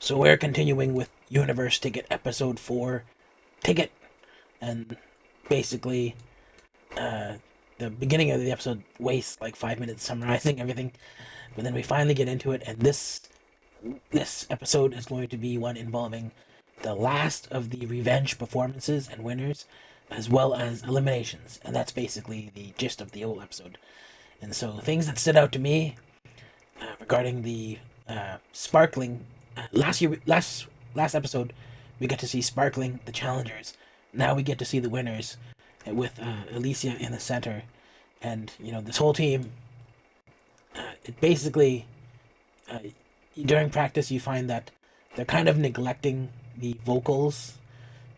So we're continuing with Universe Ticket Episode 4 Ticket. And basically, uh, the beginning of the episode wastes like 5 minutes summarizing everything. But then we finally get into it, and this episode is going to be one involving the last of the revenge performances and winners, as well as eliminations. And that's basically the gist of the whole episode. And so things that stood out to me regarding the sparkling last episode, we got to see sparkling the challengers. Now we get to see the winners with Alicia in the center, and this whole team. It basically during practice you find that they're kind of neglecting the vocals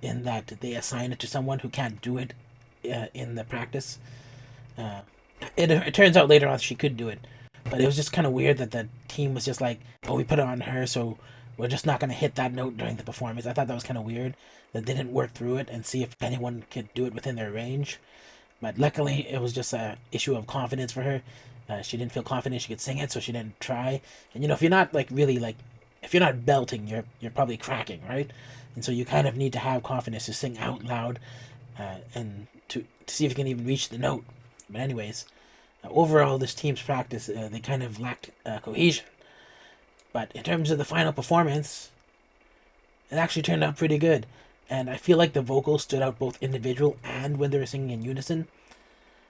in that they assign it to someone who can't do it in the practice. Uh, it turns out later on she could do it, but it was just kind of weird that the team was just like, oh, we put it on her, so we're just not going to hit that note during the performance. I thought that was kind of weird that they didn't work through it and see if anyone could do it within their range. But luckily, it was just a issue of confidence for her. She didn't feel confident she could sing it, so she didn't try. And if you're not if you're not belting, you're probably cracking, right? And so you kind of need to have confidence to sing out loud, and to see if you can even reach the note. But anyways, overall, this team's practice, they kind of lacked cohesion. But in terms of the final performance, it actually turned out pretty good. And I feel like the vocals stood out both individual and when they were singing in unison.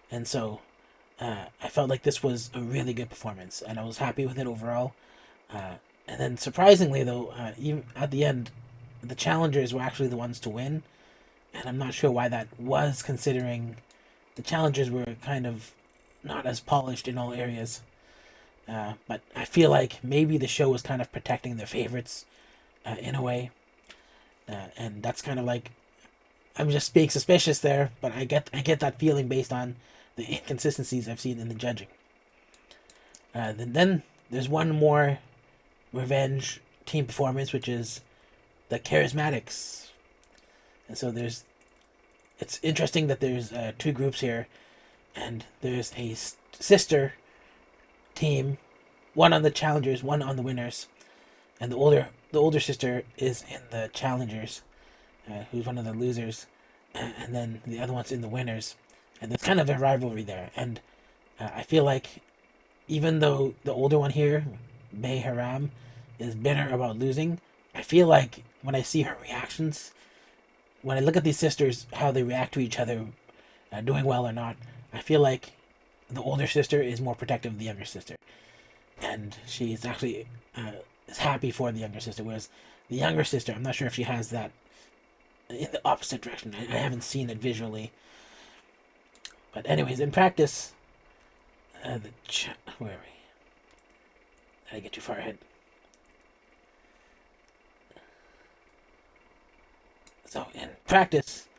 And so I felt like this was a really good performance, and I was happy with it overall. And then surprisingly, though, even at the end, the challengers were actually the ones to win. And I'm not sure why that was, considering the challengers were kind of not as polished in all areas. But I feel like maybe the show was kind of protecting their favorites in a way. And that's kind of like, I'm just being suspicious there, but I get that feeling based on the inconsistencies I've seen in the judging. Then there's one more revenge team performance, which is the Charismatics. And so it's interesting that there's two groups here, and there's a sister team, one on the challengers, one on the winners, and the older sister is in the challengers, who's one of the losers, and then the other one's in the winners, and there's kind of a rivalry there. And I feel like even though the older one here, May Haram, is bitter about losing, I feel like when I see her reactions, when I look at these sisters, how they react to each other, doing well or not, I feel like the older sister is more protective of the younger sister, and she's actually is happy for the younger sister, whereas the younger sister, I'm not sure if she has that in the opposite direction. I haven't seen it visually. But anyways, in practice, where are we? Did I get too far ahead? So in practice,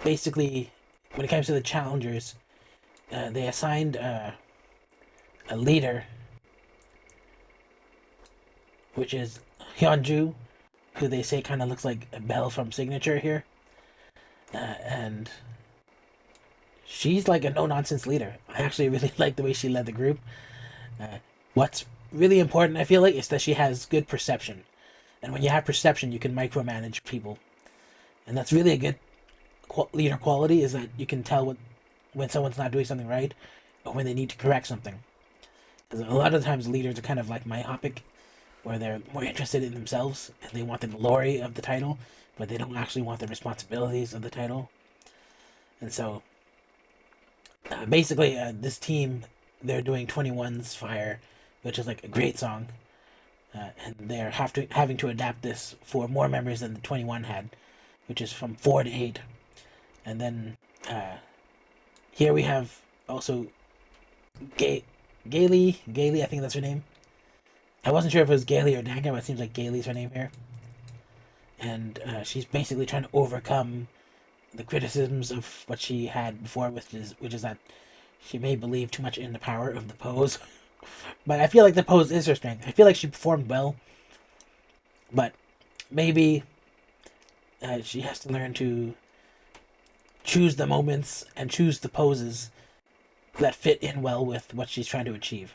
basically, when it comes to the challengers, they assigned a leader, which is Hyunju, who they say kind of looks like a Belle from Signature here. And she's like a no-nonsense leader. I actually really like the way she led the group. What's really important, I feel like, is that she has good perception. And when you have perception, you can micromanage people. And that's really a good leader quality, is that you can tell when someone's not doing something right, or when they need to correct something. Because a lot of the times leaders are kind of like myopic, where they're more interested in themselves and they want the glory of the title, but they don't actually want the responsibilities of the title. And so, basically, this team, they're doing 21's Fire, which is like a great song, and they're having to adapt this for more members than the 21 had, which is from 4 to 8. And then here we have also Gailey, I think that's her name. I wasn't sure if it was Gailey or Danga, but it seems like Gailey's her name here. And she's basically trying to overcome the criticisms of what she had before, which is that she may believe too much in the power of the pose. But I feel like the pose is her strength. I feel like she performed well, but maybe she has to learn to choose the moments and choose the poses that fit in well with what she's trying to achieve.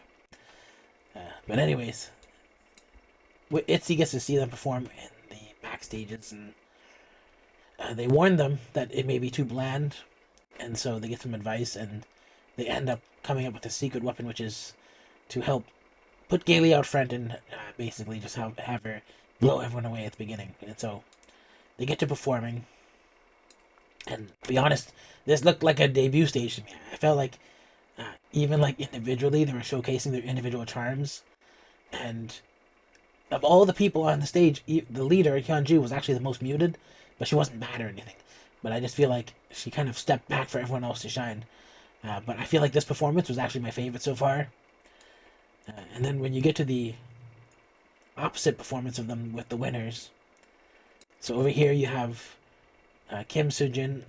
But anyways, Itzy gets to see them perform in the backstages, and they warn them that it may be too bland, and so they get some advice, and they end up coming up with a secret weapon, which is to help put Gailey out front and basically just have her blow everyone away at the beginning. And so they get to performing, and to be honest, this looked like a debut stage to me. I felt like even like individually, they were showcasing their individual charms, and of all the people on the stage, the leader Hyunju was actually the most muted, but she wasn't bad or anything. But I just feel like she kind of stepped back for everyone else to shine. But I feel like this performance was actually my favorite so far. And then when you get to the opposite performance of them with the winners, so over here you have Kim Sujin.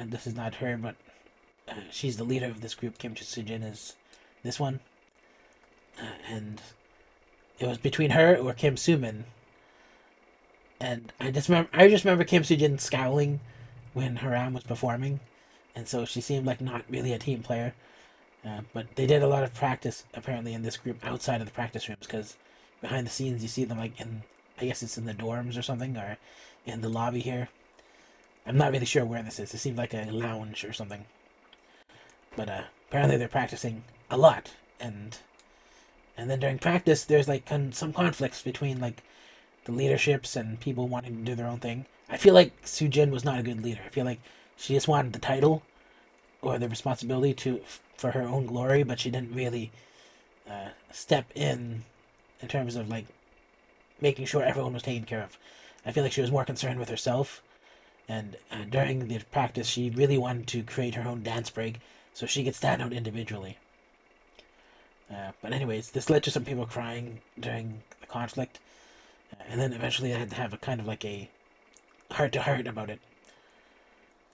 This is not her, but she's the leader of this group. Kim Sujin is this one, and it was between her or Kim Sumin. And I just remember Kim Sujin scowling when Haram was performing, and so she seemed like not really a team player. But they did a lot of practice apparently in this group outside of the practice rooms, because behind the scenes you see them like in, I guess it's in the dorms or something, or in the lobby here. I'm not really sure where this is. It seemed like a lounge or something. But apparently they're practicing a lot, and then during practice there's like some conflicts between like the leaderships and people wanting to do their own thing. I feel like Sujin was not a good leader. I feel like she just wanted the title or the responsibility for her own glory, but she didn't really step in terms of like making sure everyone was taken care of. I feel like she was more concerned with herself, and during the practice, she really wanted to create her own dance break so she could stand out individually. But anyways, this led to some people crying during the conflict, and then eventually I had to have a kind of like a heart-to-heart about it.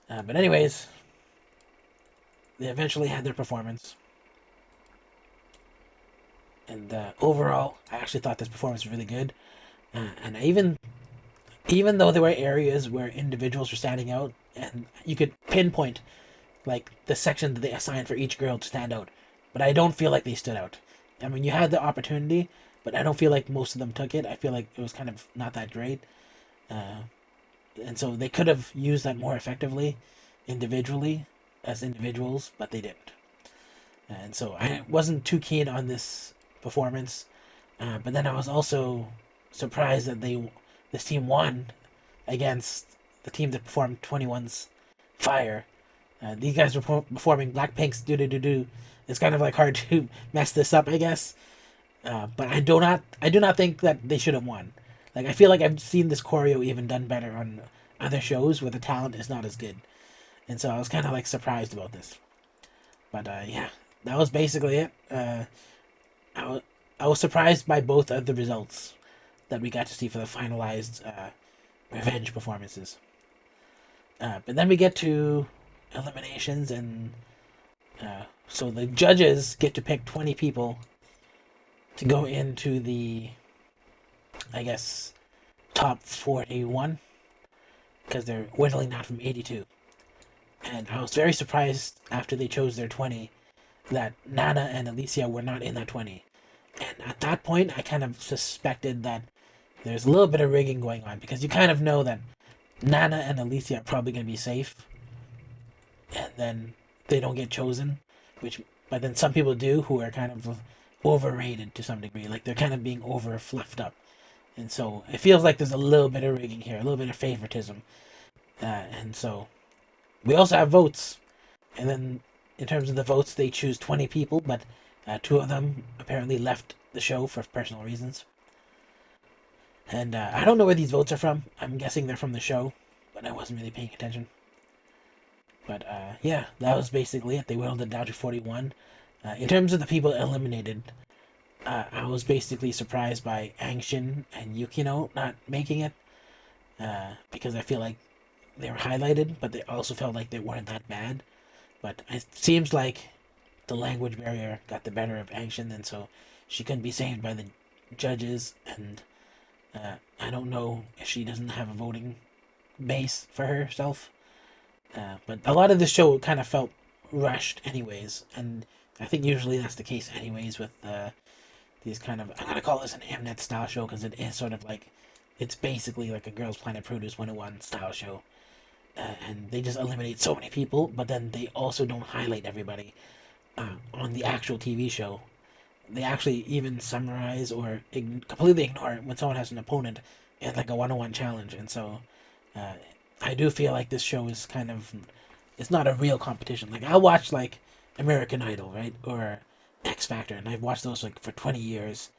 But anyways, they eventually had their performance, and overall, I actually thought this performance was really good. And even though there were areas where individuals were standing out, and you could pinpoint like the section that they assigned for each girl to stand out, but I don't feel like they stood out. I mean, you had the opportunity, but I don't feel like most of them took it. I feel like it was kind of not that great, and so they could have used that more effectively, individually, as individuals, but they didn't. And so I wasn't too keen on this performance, but then I was also surprised that this team won against the team that performed 21's Fire. These guys were performing Blackpink's Do Do Do Do. It's kind of like hard to mess this up, I guess. But I do not think that they should have won. Like, I feel like I've seen this choreo even done better on other shows where the talent is not as good, and so I was kind of like surprised about this. But yeah, that was basically it. I was surprised by both of the results that we got to see for the finalized revenge performances. But then we get to eliminations, and so the judges get to pick 20 people to go into the, I guess, top 41, because they're whittling down from 82. And I was very surprised after they chose their 20 that Nana and Alicia were not in that 20. And at that point, I kind of suspected that there's a little bit of rigging going on, because you kind of know that Nana and Alicia are probably going to be safe, and then they don't get chosen, but then some people do, who are kind of overrated to some degree, like they're kind of being over fluffed up, and so it feels like there's a little bit of rigging here, a little bit of favoritism, and so we also have votes, and then in terms of the votes, they choose 20 people, but two of them apparently left the show for personal reasons. And I don't know where these votes are from. I'm guessing they're from the show, but I wasn't really paying attention. But yeah, that was basically it. They whittled it down to 41. In terms of the people eliminated, I was basically surprised by Angshin and Yukino not making it, because I feel like they were highlighted, but they also felt like they weren't that bad. But it seems like the language barrier got the better of Angshin, and so she couldn't be saved by the judges, and I don't know if she doesn't have a voting base for herself. But a lot of the show kind of felt rushed anyways, and I think usually that's the case anyways with these kind of, I'm gonna call this an Mnet style show because it is sort of like, it's basically like a Girls Planet Produce 101 style show. And they just eliminate so many people, but then they also don't highlight everybody on the actual TV show. They actually even summarize or completely ignore it when someone has an opponent in like a 101 challenge. And so uh, I do feel like this show is kind of, it's not a real competition. Like I watch like American Idol, right, or X Factor, and I've watched those like for 20 years,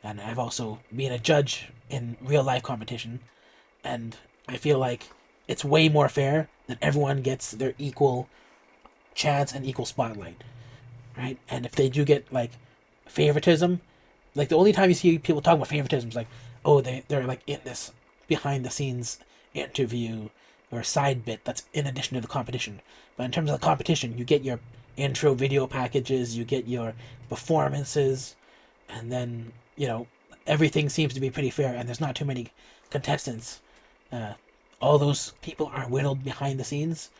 and I've also been a judge in real life competition, and I feel like it's way more fair that everyone gets their equal chance and equal spotlight, right? And if they do get like favoritism, like the only time you see people talking about favoritism is like, oh, they're like in this behind the scenes interview or side bit that's in addition to the competition. But in terms of the competition, you get your intro video packages, you get your performances, and then everything seems to be pretty fair, and there's not too many contestants. Uh, all those people are whittled behind the scenes,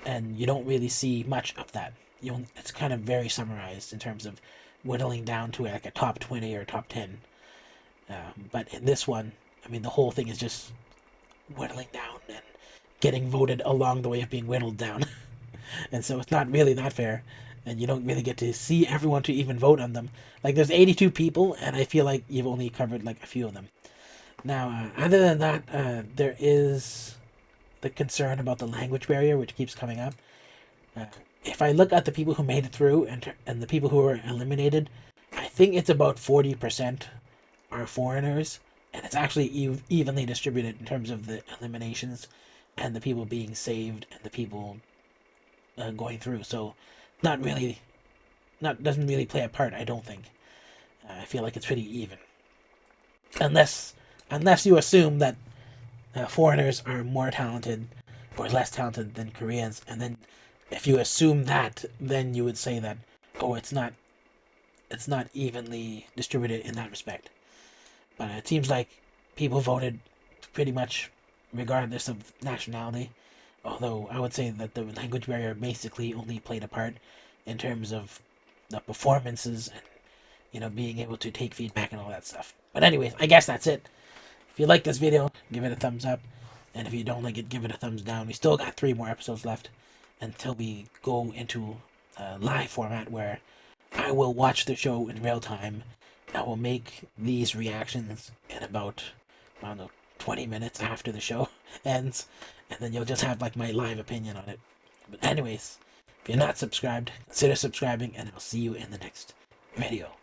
and you don't really see much of that. It's kind of very summarized in terms of whittling down to like a top 20 or top 10. But in this one, I mean, the whole thing is just whittling down and getting voted along the way of being whittled down. And so it's not really that fair. And you don't really get to see everyone to even vote on them. Like, there's 82 people, and I feel like you've only covered like a few of them. Now, other than that, there is the concern about the language barrier, which keeps coming up. Uh, if I look at the people who made it through and the people who were eliminated, I think it's about 40% are foreigners, and it's actually evenly distributed in terms of the eliminations and the people being saved and the people going through. So, not really, not doesn't really play a part. I don't think. I feel like it's pretty even, unless you assume that foreigners are more talented or less talented than Koreans, and then if you assume that, then you would say that, oh, it's not evenly distributed in that respect. But it seems like people voted pretty much regardless of nationality. Although I would say that the language barrier basically only played a part in terms of the performances and being able to take feedback and all that stuff. But anyways, I guess that's it. If you like this video, give it a thumbs up. And if you don't like it, give it a thumbs down. We still got 3 more episodes left until we go into a live format where I will watch the show in real time. I will make these reactions in about, I don't know, 20 minutes after the show ends. And then you'll just have like my live opinion on it. But anyways, if you're not subscribed, consider subscribing, and I'll see you in the next video.